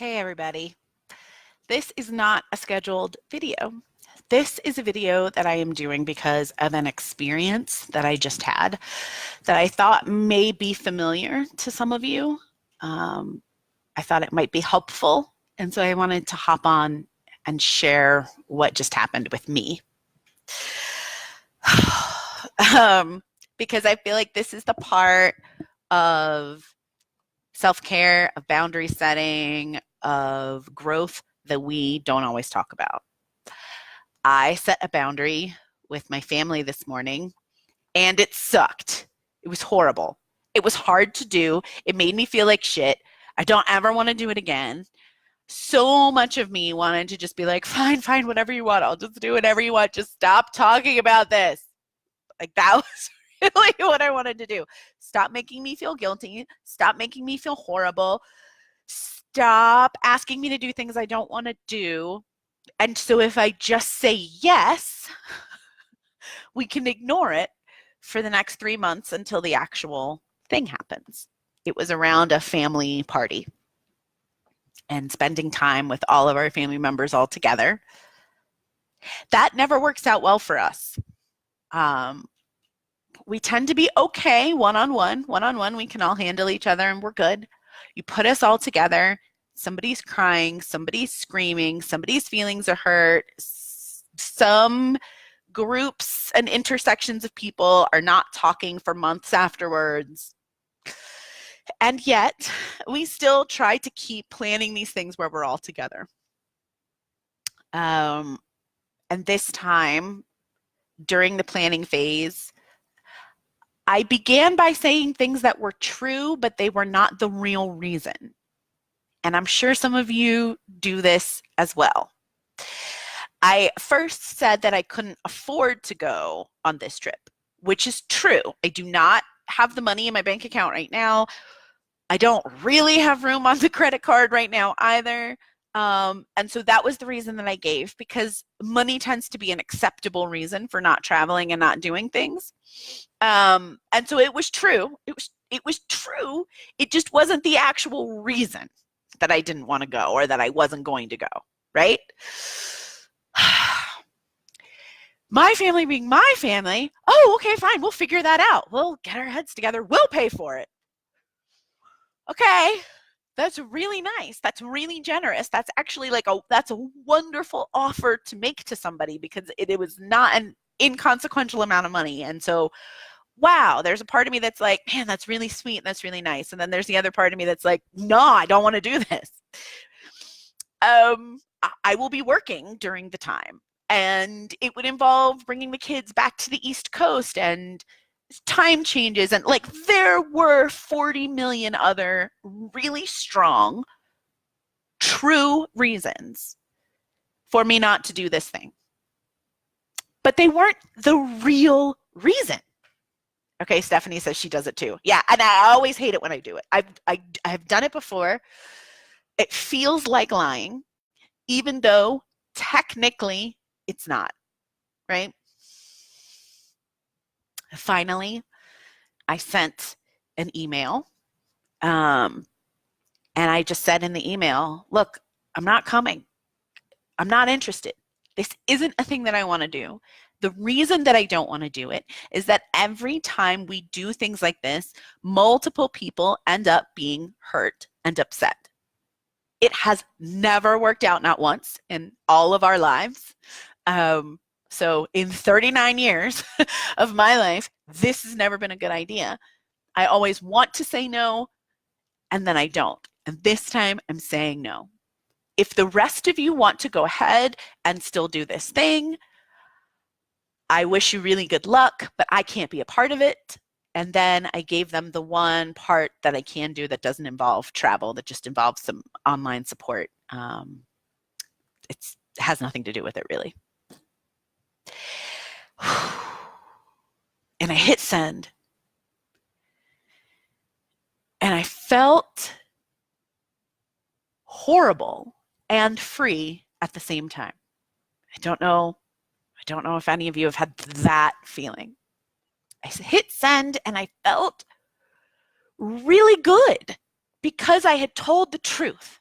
Hey everybody, this is not a scheduled video. This is a video that I am doing because of an experience that I just had that I thought may be familiar to some of you. I thought it might be helpful, and so I wanted to hop on and share what just happened with me. Because I feel like this is the part of self-care, of boundary setting, of growth that we don't always talk about. I set a boundary with my family this morning, and it sucked. It was horrible. It was hard to do. It made me feel like shit. I don't ever want to do it again. So much of me wanted to just be like, fine, whatever you want. I'll just do whatever you want. Just stop talking about this. Like, that was really what I wanted to do. Stop making me feel guilty. Stop making me feel horrible. Stop asking me to do things I don't want to do. And so if I just say yes, we can ignore it for the next 3 months until the actual thing happens. It was around a family party and spending time with all of our family members all together. That never works out well for us. We tend to be okay one-on-one. One-on-one, we can all handle each other and we're good. You put us all together, somebody's crying, somebody's screaming, somebody's feelings are hurt, some groups and intersections of people are not talking for months afterwards. And yet, we still try to keep planning these things where we're all together. And this time, during the planning phase, I began by saying things that were true, but they were not the real reason. And I'm sure some of you do this as well. I first said that I couldn't afford to go on this trip, which is true. I do not have the money in my bank account right now. I don't really have room on the credit card right now either. And so that was the reason that I gave, because money tends to be an acceptable reason for not traveling and not doing things. And so it was true. It was true. It just wasn't the actual reason that I didn't want to go or that I wasn't going to go, right? My family being my family, oh, okay, fine, we'll figure that out. We'll get our heads together. We'll pay for it. Okay, that's really nice. That's really generous. That's actually that's a wonderful offer to make to somebody, because it was not an inconsequential amount of money. And so, wow, there's a part of me that's like, man, that's really sweet and that's really nice. And then there's the other part of me that's like, no, I don't want to do this. I will be working during the time, and it would involve bringing the kids back to the East Coast and time changes, and there were 40 million other really strong, true reasons for me not to do this thing. But they weren't the real reason. Okay, Stephanie says she does it too. Yeah, and I always hate it when I do it. I've done it before. It feels like lying, even though technically it's not, right? Finally, I sent an email, and I just said in the email, look, I'm not coming. I'm not interested. This isn't a thing that I want to do. The reason that I don't want to do it is that every time we do things like this, multiple people end up being hurt and upset. It has never worked out, not once in all of our lives. So in 39 years of my life, this has never been a good idea. I always want to say no, and then I don't. And this time I'm saying no. If the rest of you want to go ahead and still do this thing, I wish you really good luck, but I can't be a part of it. And then I gave them the one part that I can do that doesn't involve travel, that just involves some online support. It has nothing to do with it, really. And I hit send. And I felt horrible and free at the same time. I don't know if any of you have had that feeling. I hit send and I felt really good because I had told the truth.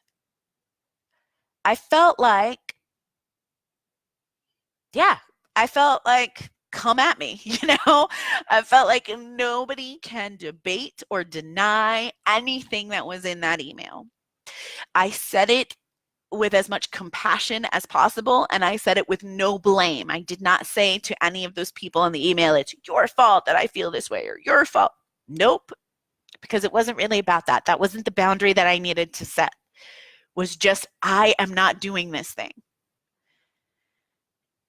I felt like, come at me, I felt like nobody can debate or deny anything that was in that email. I said it with as much compassion as possible, and I said it with no blame. I did not say to any of those people in the email, it's your fault that I feel this way, or your fault. Nope, because it wasn't really about that. That wasn't the boundary that I needed to set. It was just, I am not doing this thing.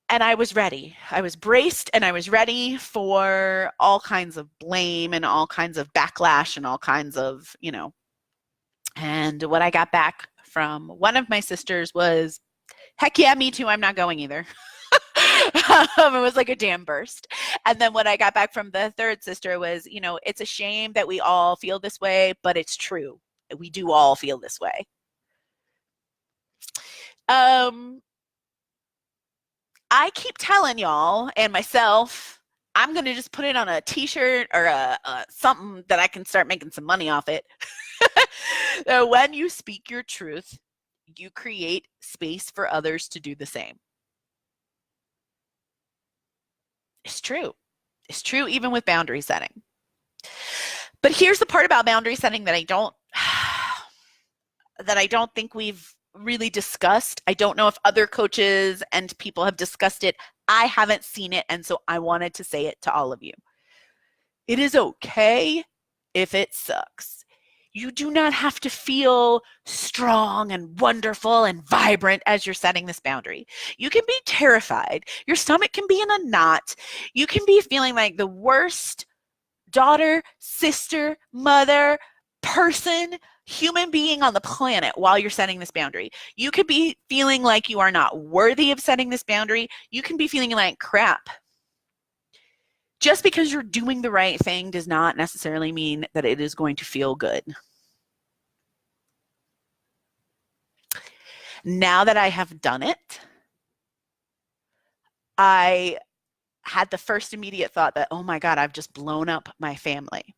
And I was ready. I was braced and I was ready for all kinds of blame and all kinds of backlash and all kinds of, And what I got back from one of my sisters was, heck yeah, me too. I'm not going either. It was like a dam burst. And then what I got back from the third sister was, it's a shame that we all feel this way, but it's true. We do all feel this way. I keep telling y'all and myself, I'm going to just put it on a t-shirt or something that I can start making some money off it. When you speak your truth, you create space for others to do the same. It's true. It's true even with boundary setting. But here's the part about boundary setting that I don't think we've really discussed. I don't know if other coaches and people have discussed it. I haven't seen it, and so I wanted to say it to all of you. It is okay if it sucks. You do not have to feel strong and wonderful and vibrant as you're setting this boundary. You can be terrified. Your stomach can be in a knot. You can be feeling like the worst daughter, sister, mother, person, human being on the planet while you're setting this boundary. You could be feeling like you are not worthy of setting this boundary. You can be feeling like crap. Just because you're doing the right thing does not necessarily mean that it is going to feel good. Now that I have done it, I had the first immediate thought that, oh my God, I've just blown up my family.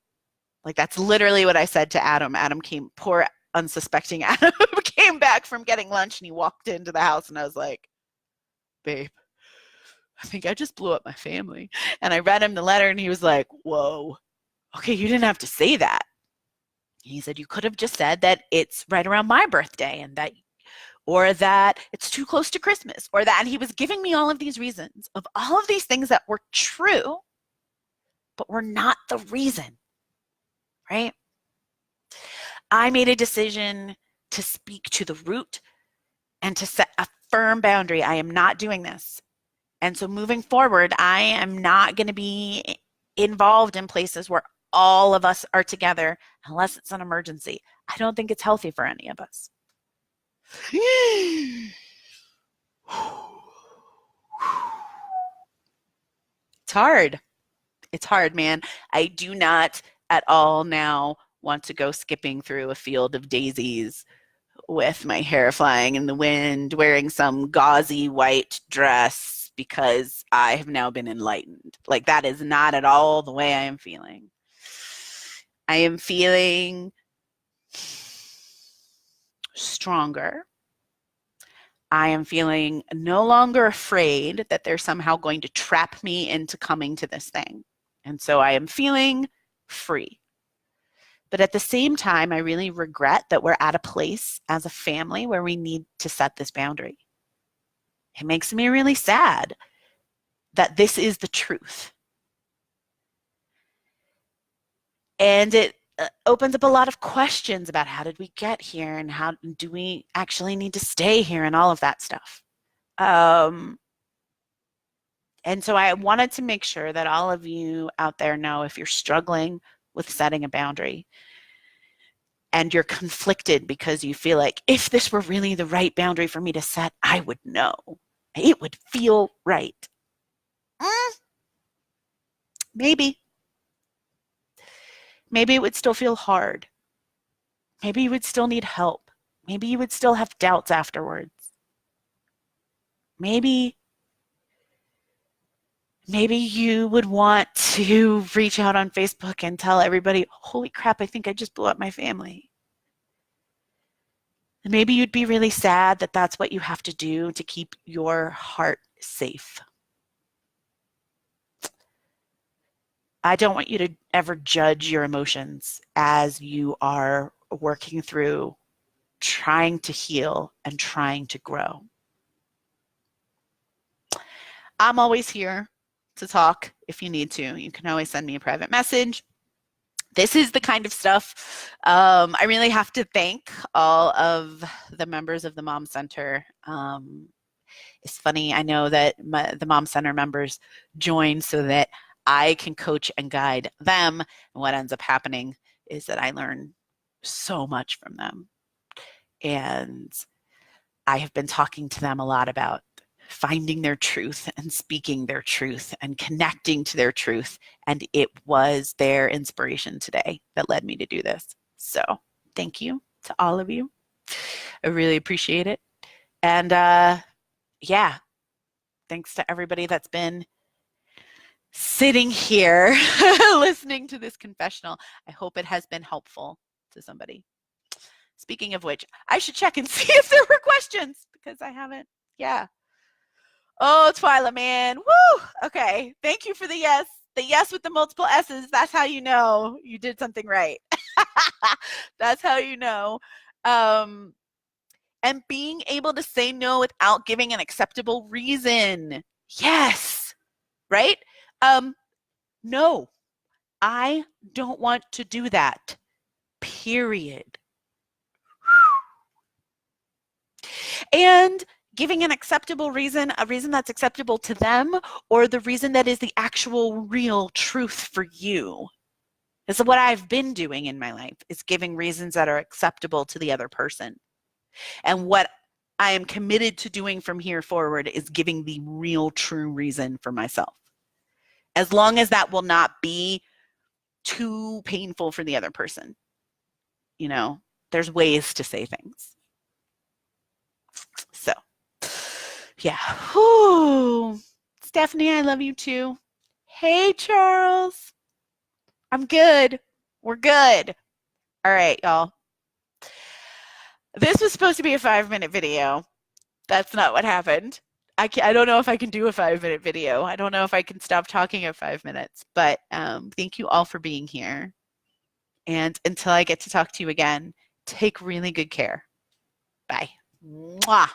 Like, that's literally what I said to Adam. Poor unsuspecting Adam came back from getting lunch and he walked into the house and I was like, babe, I think I just blew up my family. And I read him the letter and he was like, whoa, okay, you didn't have to say that. He said, you could have just said that it's right around my birthday and that, or that it's too close to Christmas, or that. And he was giving me all of these reasons of all of these things that were true, but were not the reason. Right? I made a decision to speak to the root and to set a firm boundary. I am not doing this. And so moving forward, I am not going to be involved in places where all of us are together unless it's an emergency. I don't think it's healthy for any of us. It's hard. It's hard, man. I do not at all now want to go skipping through a field of daisies with my hair flying in the wind, wearing some gauzy white dress because I have now been enlightened. Like, that is not at all the way I am feeling. I am feeling stronger. I am feeling no longer afraid that they're somehow going to trap me into coming to this thing. And so I am feeling free. But at the same time, I really regret that we're at a place as a family where we need to set this boundary. It makes me really sad that this is the truth. And it opens up a lot of questions about how did we get here and how do we actually need to stay here and all of that stuff. And so I wanted to make sure that all of you out there know if you're struggling with setting a boundary and you're conflicted because you feel like if this were really the right boundary for me to set, I would know. It would feel right. Maybe. Maybe it would still feel hard. Maybe you would still need help. Maybe you would still have doubts afterwards. Maybe you would want to reach out on Facebook and tell everybody, holy crap, I think I just blew up my family. Maybe you'd be really sad that that's what you have to do to keep your heart safe. I don't want you to ever judge your emotions as you are working through trying to heal and trying to grow. I'm always here to talk if you need to. You can always send me a private message. This is the kind of stuff I really have to thank all of the members of the Mom Center. It's funny, I know that the Mom Center members join so that I can coach and guide them. And what ends up happening is that I learn so much from them. And I have been talking to them a lot about finding their truth and speaking their truth and connecting to their truth. And it was their inspiration today that led me to do this. So thank you to all of you. I really appreciate it. And yeah, thanks to everybody that's been sitting here listening to this confessional. I hope it has been helpful to somebody. Speaking of which, I should check and see if there were questions because I haven't. Yeah. Oh, Twyla, man. Woo! Okay. Thank you for the yes. The yes with the multiple S's. That's how you know you did something right. That's how you know. And being able to say no without giving an acceptable reason. Yes. Right? No, I don't want to do that. Period. And giving an acceptable reason, a reason that's acceptable to them, or the reason that is the actual real truth for you. This is what I've been doing in my life, is giving reasons that are acceptable to the other person. And what I am committed to doing from here forward is giving the real true reason for myself. As long as that will not be too painful for the other person. You know, there's ways to say things. So, yeah. Whew. Stephanie, I love you too. Hey, Charles. I'm good. We're good. All right, y'all. This was supposed to be a 5-minute video. That's not what happened. I don't know if I can do a 5-minute video. I don't know if I can stop talking at 5 minutes, but thank you all for being here. And until I get to talk to you again, take really good care. Bye. Mwah.